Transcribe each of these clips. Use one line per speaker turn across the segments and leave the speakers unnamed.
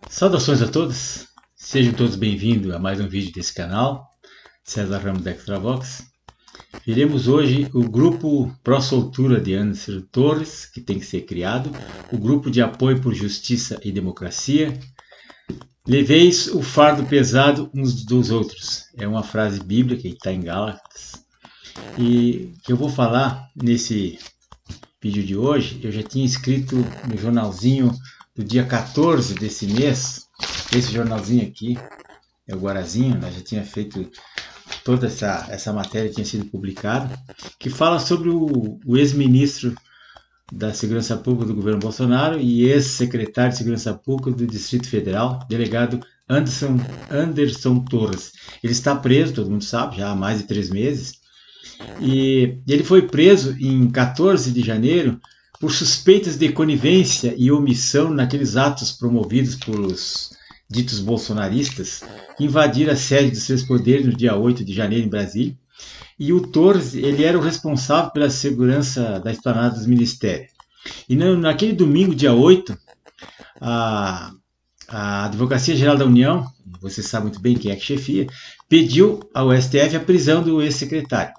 Saudações a todos, sejam todos bem-vindos a mais um vídeo desse canal, César Ramos da Extravox. Veremos hoje o grupo pró-soltura de Anderson Torres, que tem que ser criado, o grupo de apoio por justiça e democracia. Leveis o fardo pesado uns dos outros, é uma frase bíblica que está em Gálatas, e que eu vou falar nesse vídeo de hoje. Eu já tinha escrito no jornalzinho do dia 14 desse mês, esse jornalzinho aqui, é o Guarazinho, nós já tinha feito toda essa matéria, tinha sido publicada, que fala sobre o ex-ministro da Segurança Pública do governo Bolsonaro e ex-secretário de Segurança Pública do Distrito Federal, delegado Anderson Torres. Ele está preso, todo mundo sabe, já há mais de 3 meses, e ele foi preso em 14 de janeiro por suspeitas de conivência e omissão naqueles atos promovidos por os ditos bolsonaristas que invadiram a sede dos seus poderes no dia 8 de janeiro em Brasília. E o Torres, ele era o responsável pela segurança da esplanada dos ministérios. E naquele domingo, dia 8, a Advocacia Geral da União, você sabe muito bem quem é que chefia, pediu ao STF a prisão do ex-secretário.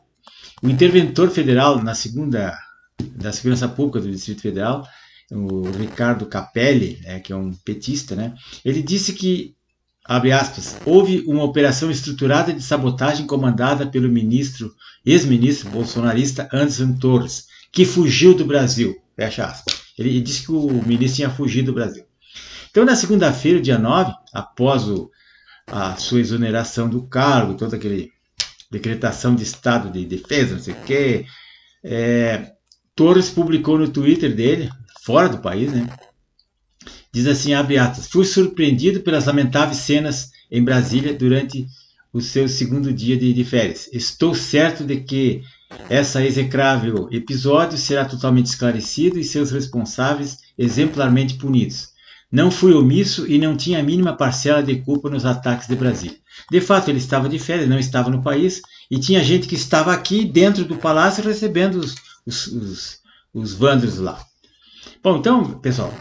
O interventor federal da Segurança Pública do Distrito Federal, o Ricardo Capelli, que é um petista, ele disse que, abre aspas, houve uma operação estruturada de sabotagem comandada pelo ex-ministro bolsonarista Anderson Torres, que fugiu do Brasil, fecha aspas. Ele disse que o ministro tinha fugido do Brasil. Então, na segunda-feira, dia 9, após a sua exoneração do cargo, toda aquela decretação de estado de defesa, não sei o quê, Torres publicou no Twitter dele, fora do país, diz assim, abre aspas, fui surpreendido pelas lamentáveis cenas em Brasília durante o seu segundo dia de férias. Estou certo de que esse execrável episódio será totalmente esclarecido e seus responsáveis exemplarmente punidos. Não fui omisso e não tinha a mínima parcela de culpa nos ataques de Brasília. De fato, ele estava de férias, não estava no país, e tinha gente que estava aqui dentro do palácio recebendo os vândalos lá. Bom, então, pessoal,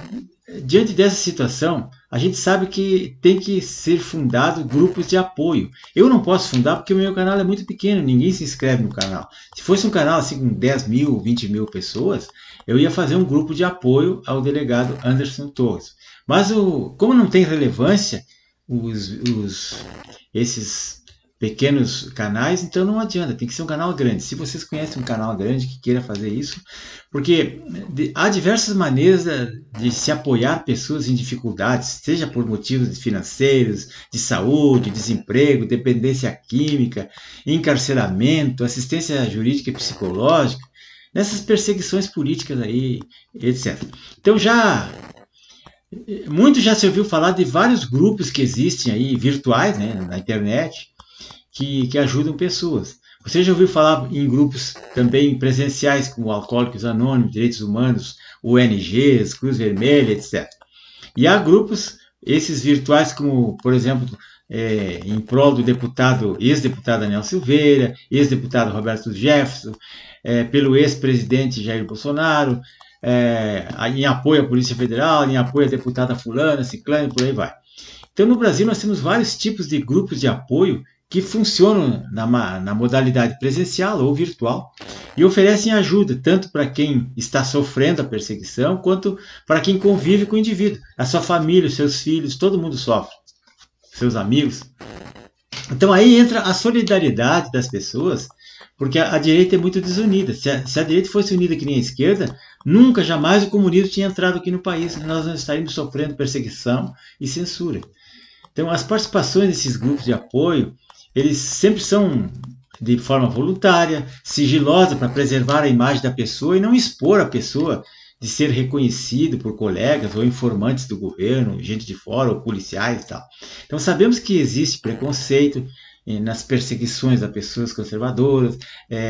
diante dessa situação, a gente sabe que tem que ser fundado grupos de apoio. Eu não posso fundar porque o meu canal é muito pequeno, ninguém se inscreve no canal. Se fosse um canal assim com 10 mil, 20 mil pessoas, eu ia fazer um grupo de apoio ao delegado Anderson Torres. Mas como não tem relevância esses pequenos canais, então não adianta, tem que ser um canal grande. Se vocês conhecem um canal grande que queira fazer isso, porque há diversas maneiras de se apoiar pessoas em dificuldades, seja por motivos financeiros, de saúde, desemprego, dependência química, encarceramento, assistência jurídica e psicológica, nessas perseguições políticas aí, etc. Então muito já se ouviu falar de vários grupos que existem aí, virtuais, na internet, que ajudam pessoas. Você já ouviu falar em grupos também presenciais, como Alcoólicos Anônimos, Direitos Humanos, ONGs, Cruz Vermelha, etc. E há grupos, esses virtuais, como, por exemplo, em prol do ex-deputado Daniel Silveira, ex-deputado Roberto Jefferson, pelo ex-presidente Jair Bolsonaro, em apoio à Polícia Federal, em apoio à deputada fulana, ciclana, por aí vai. Então, no Brasil, nós temos vários tipos de grupos de apoio que funcionam na modalidade presencial ou virtual e oferecem ajuda tanto para quem está sofrendo a perseguição quanto para quem convive com o indivíduo. A sua família, os seus filhos, todo mundo sofre, seus amigos. Então aí entra a solidariedade das pessoas, porque a direita é muito desunida. Se a direita fosse unida que nem a esquerda, nunca, jamais o comunismo tinha entrado aqui no país. Nós não estaríamos sofrendo perseguição e censura. Então as participações desses grupos de apoio, eles sempre são de forma voluntária, sigilosa, para preservar a imagem da pessoa e não expor a pessoa de ser reconhecido por colegas ou informantes do governo, gente de fora ou policiais e tal. Então sabemos que existe preconceito nas perseguições a pessoas conservadoras,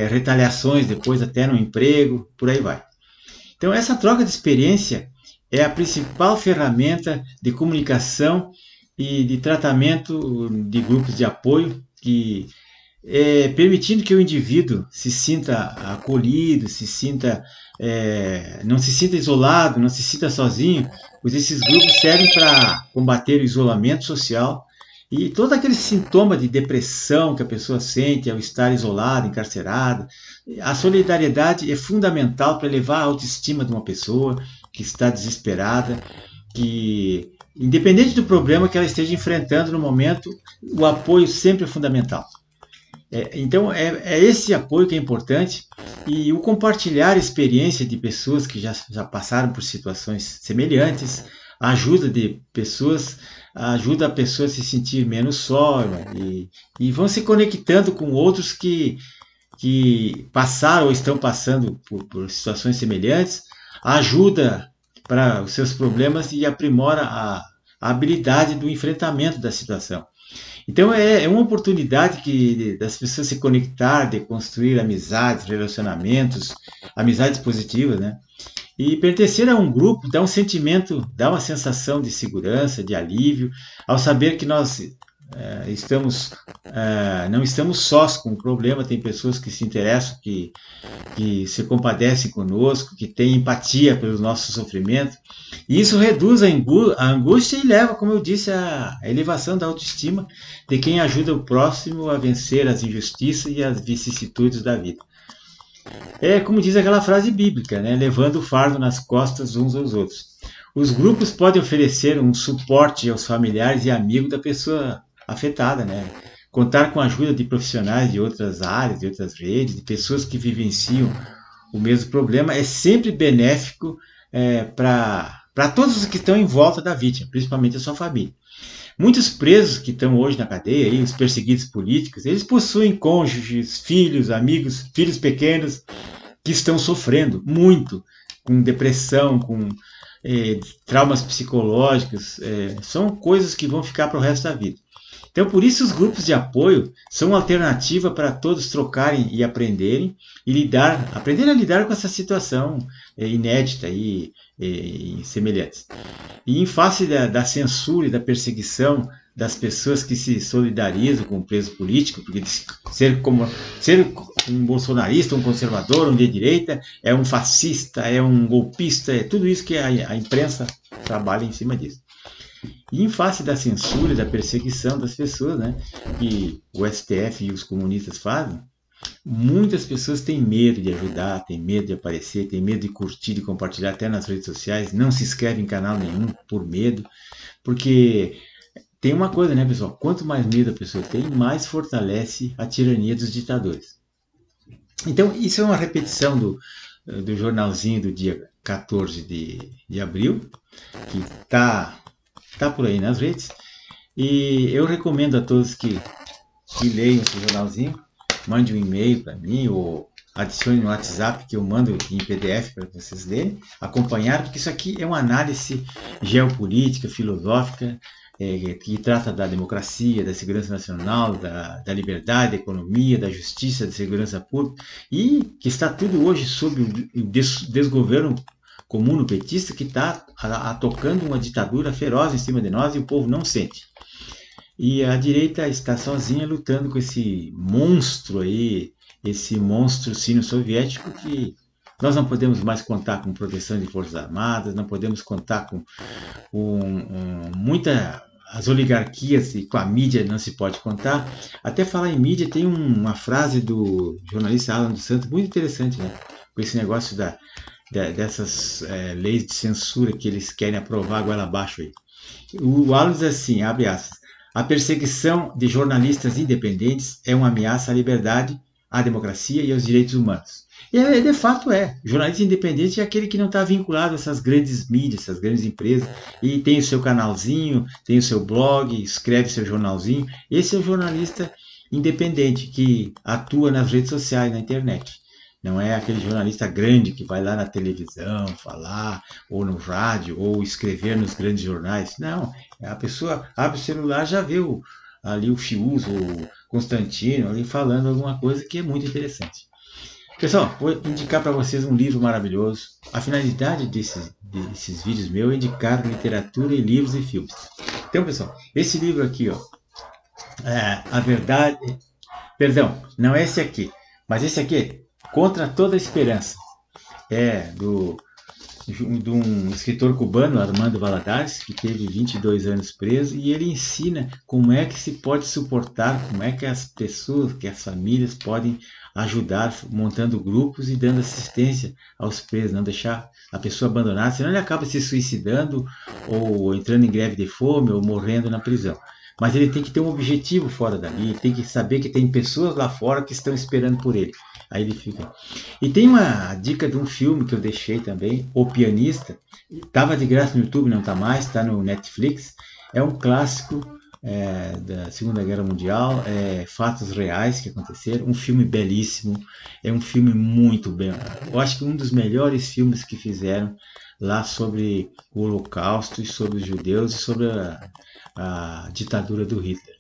retaliações depois até no emprego, por aí vai. Então essa troca de experiência é a principal ferramenta de comunicação e de tratamento de grupos de apoio, que permitindo que o indivíduo se sinta acolhido, não se sinta isolado, não se sinta sozinho, pois esses grupos servem para combater o isolamento social e todo aquele sintoma de depressão que a pessoa sente ao estar isolada, encarcerada. A solidariedade é fundamental para elevar a autoestima de uma pessoa que está desesperada, que, independente do problema que ela esteja enfrentando no momento, o apoio sempre é fundamental. Então, é esse apoio que é importante, e o compartilhar a experiência de pessoas que já passaram por situações semelhantes, a ajuda de pessoas, ajuda a pessoa a se sentir menos só, e vão se conectando com outros que passaram ou estão passando por situações semelhantes, ajuda para os seus problemas e aprimora a habilidade do enfrentamento da situação. Então é uma oportunidade das pessoas se conectar, de construir amizades, relacionamentos, amizades positivas, né? E pertencer a um grupo dá um sentimento, dá uma sensação de segurança, de alívio, ao saber que nós não estamos sós com o problema. Tem pessoas que se interessam, que se compadecem conosco, que têm empatia pelo nosso sofrimento. E isso reduz a angústia e leva, como eu disse, à elevação da autoestima de quem ajuda o próximo a vencer as injustiças e as vicissitudes da vida. É como diz aquela frase bíblica, né? Levando o fardo nas costas uns aos outros. Os grupos podem oferecer um suporte aos familiares e amigos da pessoa afetada, né? Contar com a ajuda de profissionais de outras áreas, de outras redes, de pessoas que vivenciam o mesmo problema é sempre benéfico para todos os que estão em volta da vítima, principalmente a sua família. Muitos presos que estão hoje na cadeia, aí, os perseguidos políticos, eles possuem cônjuges, filhos, amigos, filhos pequenos que estão sofrendo muito com depressão, com traumas psicológicos. São coisas que vão ficar para o resto da vida. Então, por isso, os grupos de apoio são uma alternativa para todos trocarem e aprenderem aprender a lidar com essa situação inédita e semelhante. E em face da censura e da perseguição das pessoas que se solidarizam com o preso político, porque ser um bolsonarista, um conservador, um de direita, é um fascista, é um golpista, é tudo isso que a imprensa trabalha em cima disso. E em face da censura e da perseguição das pessoas, né, que o STF e os comunistas fazem, muitas pessoas têm medo de ajudar, têm medo de aparecer, têm medo de curtir, de compartilhar até nas redes sociais, não se inscreve em canal nenhum por medo, porque tem uma coisa, né, pessoal? Quanto mais medo a pessoa tem, mais fortalece a tirania dos ditadores. Então, isso é uma repetição do jornalzinho do dia 14 de abril, que está por aí nas redes, e eu recomendo a todos que leiam esse jornalzinho, mande um e-mail para mim ou adicione no WhatsApp que eu mando em PDF para vocês lerem, acompanhar, porque isso aqui é uma análise geopolítica, filosófica, que trata da democracia, da segurança nacional, da liberdade, da economia, da justiça, da segurança pública, e que está tudo hoje sob o desgoverno comuno petista, que está tocando uma ditadura feroz em cima de nós e o povo não sente. E a direita está sozinha lutando com esse monstro aí, esse monstro sino-soviético, que nós não podemos mais contar com proteção de forças armadas, não podemos contar com as oligarquias, e com a mídia não se pode contar. Até falar em mídia, tem uma frase do jornalista Alan dos Santos muito interessante, né? Com esse negócio dessas leis de censura que eles querem aprovar goela abaixo aí. O Alan diz assim, abre aspas: a perseguição de jornalistas independentes é uma ameaça à liberdade, à democracia e aos direitos humanos. E de fato é. Jornalista independente é aquele que não está vinculado a essas grandes mídias, essas grandes empresas, e tem o seu canalzinho, tem o seu blog, escreve seu jornalzinho. Esse é o jornalista independente que atua nas redes sociais, na internet. Não é aquele jornalista grande que vai lá na televisão falar, ou no rádio, ou escrever nos grandes jornais. Não, a pessoa abre o celular, já vê ali o Fiuso, o Constantino, ali falando alguma coisa que é muito interessante. Pessoal, vou indicar para vocês um livro maravilhoso. A finalidade desses vídeos meus é indicar literatura e livros e filmes. Então, pessoal, esse livro aqui, ó, A Verdade... Perdão, não é esse aqui, mas esse aqui, Contra Toda Esperança. É de um escritor cubano, Armando Valladares, que teve 22 anos preso, e ele ensina como é que se pode suportar, como é que as pessoas, que as famílias podem ajudar, montando grupos e dando assistência aos presos, não deixar a pessoa abandonada, senão ele acaba se suicidando, ou entrando em greve de fome, ou morrendo na prisão. Mas ele tem que ter um objetivo fora dali, tem que saber que tem pessoas lá fora que estão esperando por ele. Aí ele fica. E tem uma dica de um filme que eu deixei também, O Pianista. Estava de graça no YouTube, não está mais, está no Netflix. É um clássico da Segunda Guerra Mundial, fatos reais que aconteceram. Um filme belíssimo, é um filme muito bem. Eu acho que um dos melhores filmes que fizeram lá sobre o Holocausto e sobre os judeus e sobre a ditadura do Hitler.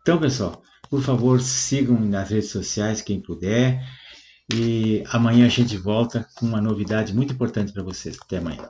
Então, pessoal, por favor, sigam nas redes sociais quem puder. E amanhã a gente volta com uma novidade muito importante para vocês. Até amanhã.